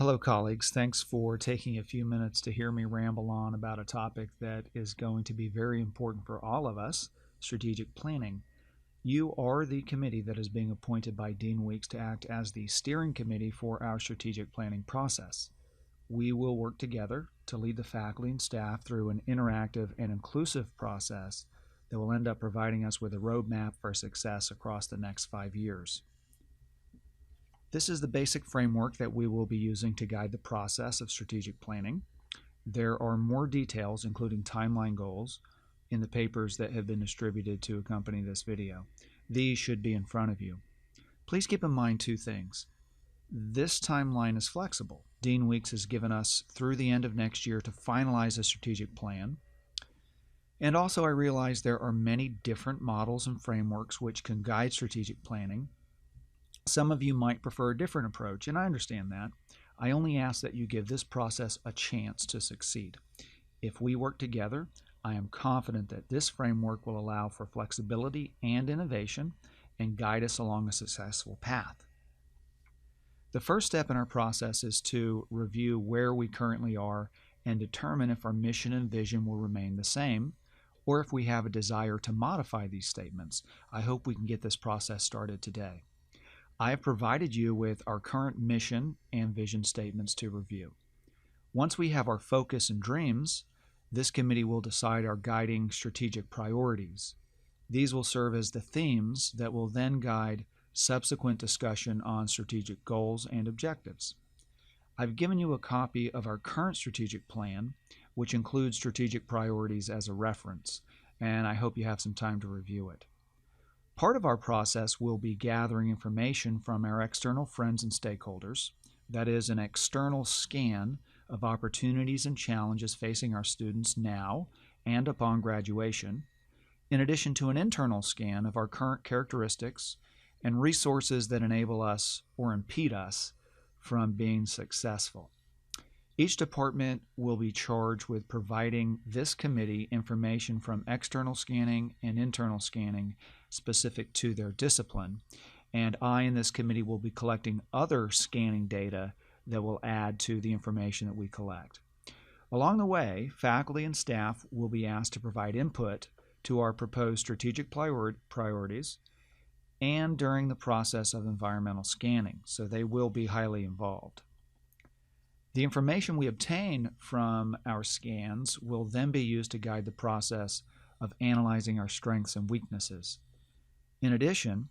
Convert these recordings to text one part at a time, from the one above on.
Hello, colleagues. Thanks for taking a few minutes to hear me ramble on about a topic that is going to be very important for all of us, strategic planning. You are the committee that is being appointed by Dean Weeks to act as the steering committee for our strategic planning process. We will work together to lead the faculty and staff through an interactive and inclusive process that will end up providing us with a roadmap for success across the next 5 years. This is the basic framework that we will be using to guide the process of strategic planning. There are more details, including timeline goals, in the papers that have been distributed to accompany this video. These should be in front of you. Please keep in mind two things. This timeline is flexible. Dean Weeks has given us through the end of next year to finalize a strategic plan. And also, I realize there are many different models and frameworks which can guide strategic planning. Some of you might prefer a different approach, and I understand that. I only ask that you give this process a chance to succeed. If we work together, I am confident that this framework will allow for flexibility and innovation and guide us along a successful path. The first step in our process is to review where we currently are and determine if our mission and vision will remain the same, or if we have a desire to modify these statements. I hope we can get this process started today. I have provided you with our current mission and vision statements to review. Once we have our focus and dreams, this committee will decide our guiding strategic priorities. These will serve as the themes that will then guide subsequent discussion on strategic goals and objectives. I've given you a copy of our current strategic plan, which includes strategic priorities as a reference, and I hope you have some time to review it. Part of our process will be gathering information from our external friends and stakeholders. That is, an external scan of opportunities and challenges facing our students now and upon graduation, in addition to an internal scan of our current characteristics and resources that enable us or impede us from being successful. Each department will be charged with providing this committee information from external scanning and internal scanning specific to their discipline, and I in this committee will be collecting other scanning data that will add to the information that we collect. Along the way, faculty and staff will be asked to provide input to our proposed strategic priorities and during the process of environmental scanning, so they will be highly involved. The information we obtain from our scans will then be used to guide the process of analyzing our strengths and weaknesses. In addition,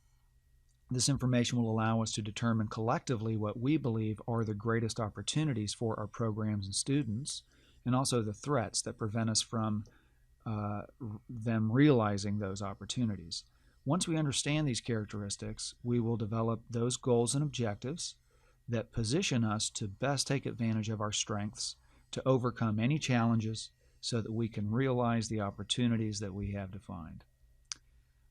this information will allow us to determine collectively what we believe are the greatest opportunities for our programs and students, and also the threats that prevent us from them realizing those opportunities. Once we understand these characteristics, we will develop those goals and objectives that position us to best take advantage of our strengths to overcome any challenges so that we can realize the opportunities that we have defined.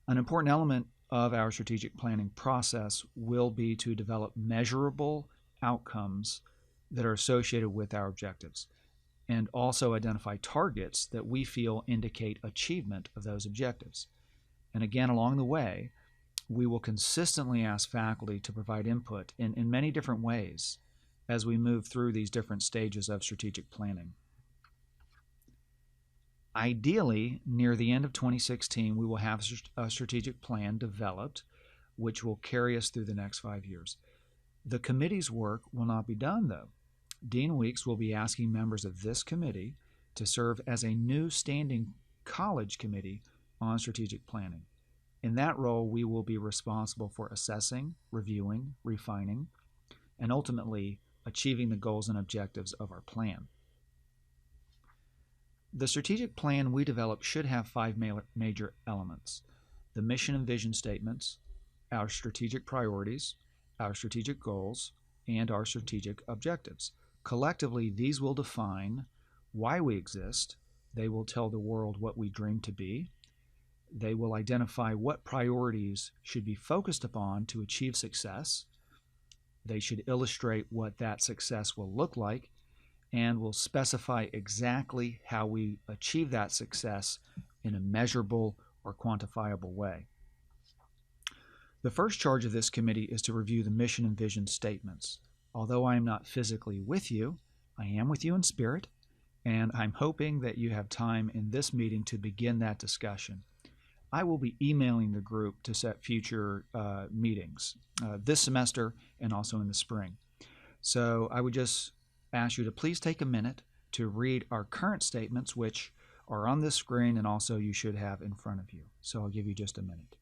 An important element of our strategic planning process will be to develop measurable outcomes that are associated with our objectives, and also identify targets that we feel indicate achievement of those objectives. And again, along the way, we will consistently ask faculty to provide input in many different ways as we move through these different stages of strategic planning. Ideally, near the end of 2016, we will have a strategic plan developed which will carry us through the next 5 years. The committee's work will not be done, though. Dean Weeks will be asking members of this committee to serve as a new standing college committee on strategic planning. In that role, we will be responsible for assessing, reviewing, refining, and ultimately achieving the goals and objectives of our plan. The strategic plan we develop should have 5 major elements: the mission and vision statements, our strategic priorities, our strategic goals, and our strategic objectives. Collectively, these will define why we exist. They will tell the world what we dream to be. They will identify what priorities should be focused upon to achieve success. They should illustrate what that success will look like, and will specify exactly how we achieve that success in a measurable or quantifiable way. The first charge of this committee is to review the mission and vision statements. Although I am not physically with you, I am with you in spirit, and I'm hoping that you have time in this meeting to begin that discussion. I will be emailing the group to set future meetings this semester and also in the spring. So I would just ask you to please take a minute to read our current statements, which are on this screen and also you should have in front of you. So I'll give you just a minute.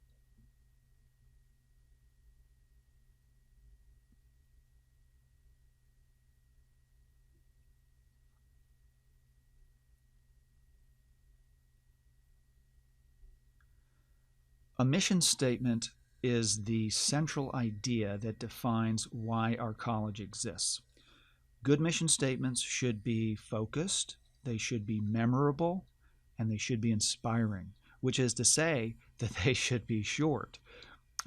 A mission statement is the central idea that defines why our college exists. Good mission statements should be focused, they should be memorable, and they should be inspiring, which is to say that they should be short.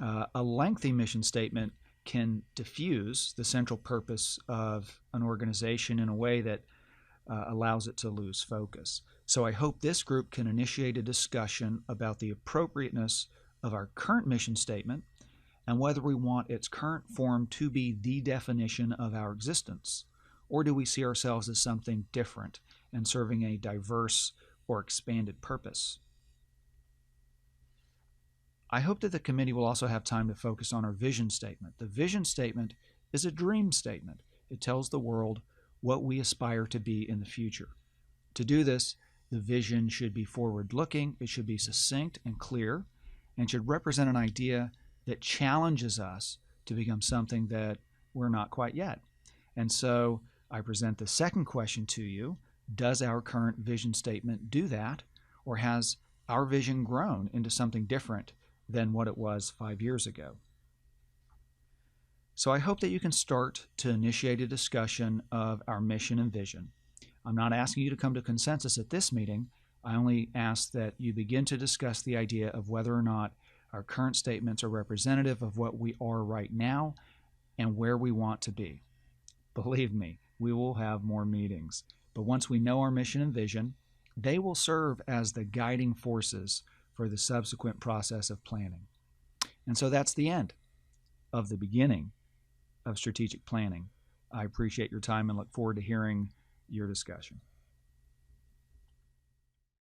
A lengthy mission statement can diffuse the central purpose of an organization in a way that allows it to lose focus. So I hope this group can initiate a discussion about the appropriateness of our current mission statement and whether we want its current form to be the definition of our existence, or do we see ourselves as something different and serving a diverse or expanded purpose. I hope that the committee will also have time to focus on our vision statement. The vision statement is a dream statement. It tells the world what we aspire to be in the future. To do this, the vision should be forward-looking, it should be succinct and clear, and should represent an idea that challenges us to become something that we're not quite yet. And so I present the second question to you. Does our current vision statement do that, or has our vision grown into something different than what it was 5 years ago? So I hope that you can start to initiate a discussion of our mission and vision. I'm not asking you to come to consensus at this meeting. I only ask that you begin to discuss the idea of whether or not our current statements are representative of what we are right now and where we want to be. Believe me, we will have more meetings. But once we know our mission and vision, they will serve as the guiding forces for the subsequent process of planning. And so that's the end of the beginning of strategic planning. I appreciate your time and look forward to hearing your discussion.